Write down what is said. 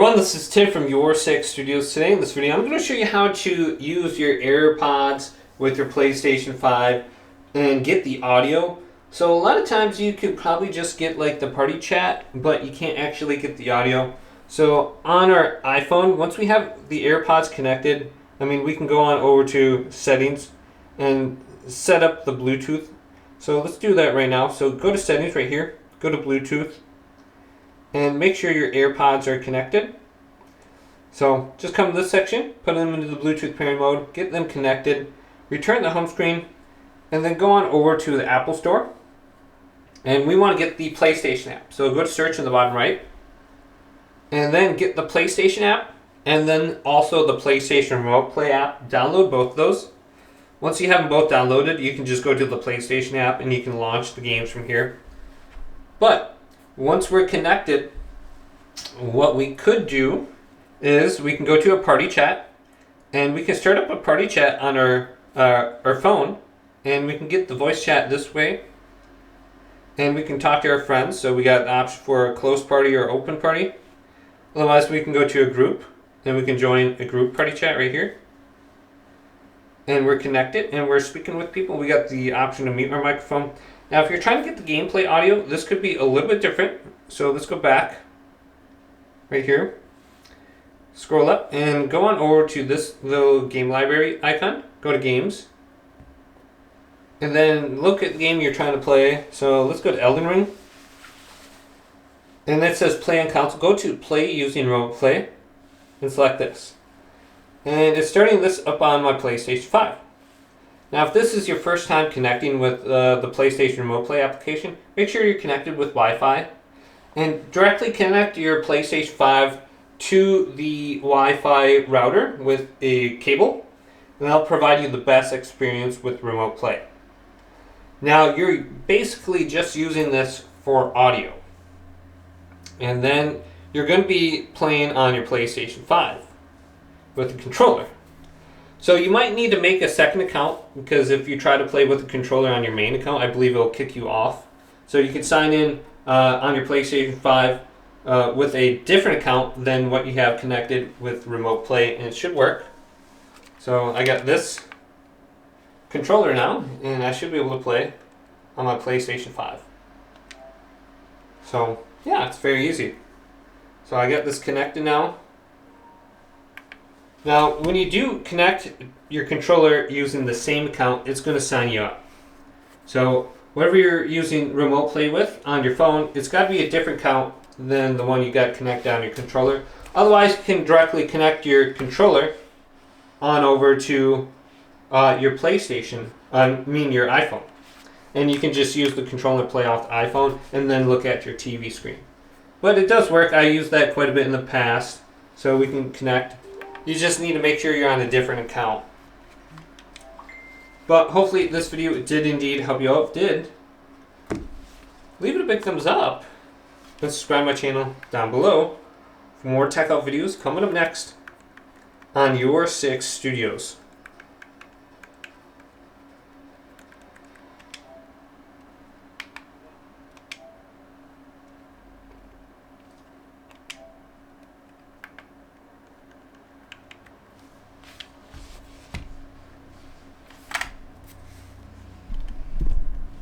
Everyone, this is Tim from Your Six Studios. Today in this video, I'm going to show you how to use your AirPods with your PlayStation 5 and get the audio. So a lot of times you could probably just get like the party chat, but you can't actually get the audio. So on our iPhone, once we have the AirPods connected, we can go on over to settings and set up the Bluetooth. So let's do that right now. So go to settings right here, go to Bluetooth, and make sure your AirPods are connected. So just come to this section, put them into the Bluetooth pairing mode, get them connected, return the home screen, and then go on over to the Apple Store. And we want to get the PlayStation app. So go to search in the bottom right, and then get the PlayStation app, and then also the PlayStation Remote Play app. Download both of those. Once you have them both downloaded, you can just go to the PlayStation app and you can launch the games from here. But once we're connected, what we could do is we can go to a party chat, and we can start up a party chat on our phone, and we can get the voice chat this way, and we can talk to our friends. So we got an option for a closed party or open party. Otherwise, we can go to a group, and we can join a group party chat right here. And we're connected, and we're speaking with people. We got the option to mute our microphone. Now, if you're trying to get the gameplay audio, this could be a little bit different. So let's go back right here. Scroll up and go on over to this little game library icon. Go to games. And then look at the game you're trying to play. So let's go to Elden Ring. And it says play on console. Go to play using remote play and select this. And it's starting this up on my PlayStation 5. Now, if this is your first time connecting with the PlayStation Remote Play application, make sure you're connected with Wi-Fi. And directly connect your PlayStation 5 to the Wi-Fi router with a cable. And that'll provide you the best experience with Remote Play. Now, you're basically just using this for audio. And then you're going to be playing on your PlayStation 5 with the controller. So you might need to make a second account, because if you try to play with the controller on your main account, I believe it'll kick you off. So you can sign in on your PlayStation 5 with a different account than what you have connected with Remote Play, and it should work. So I got this controller now, and I should be able to play on my PlayStation 5. So yeah, it's very easy. So I got this connected now. Now, when you do connect your controller using the same account, it's going to sign you up. So whatever you're using Remote Play with on your phone, it's got to be a different account than the one you got connected on your controller. Otherwise, you can directly connect your controller on over to your PlayStation, your iPhone. And you can just use the controller to play off the iPhone and then look at your TV screen. But it does work. I used that quite a bit in the past, so we can connect. You just need to make sure you're on a different account. But hopefully this video did indeed help you out. If it did, leave it a big thumbs up and subscribe to my channel down below for more tech out videos coming up next on Your Six Studios.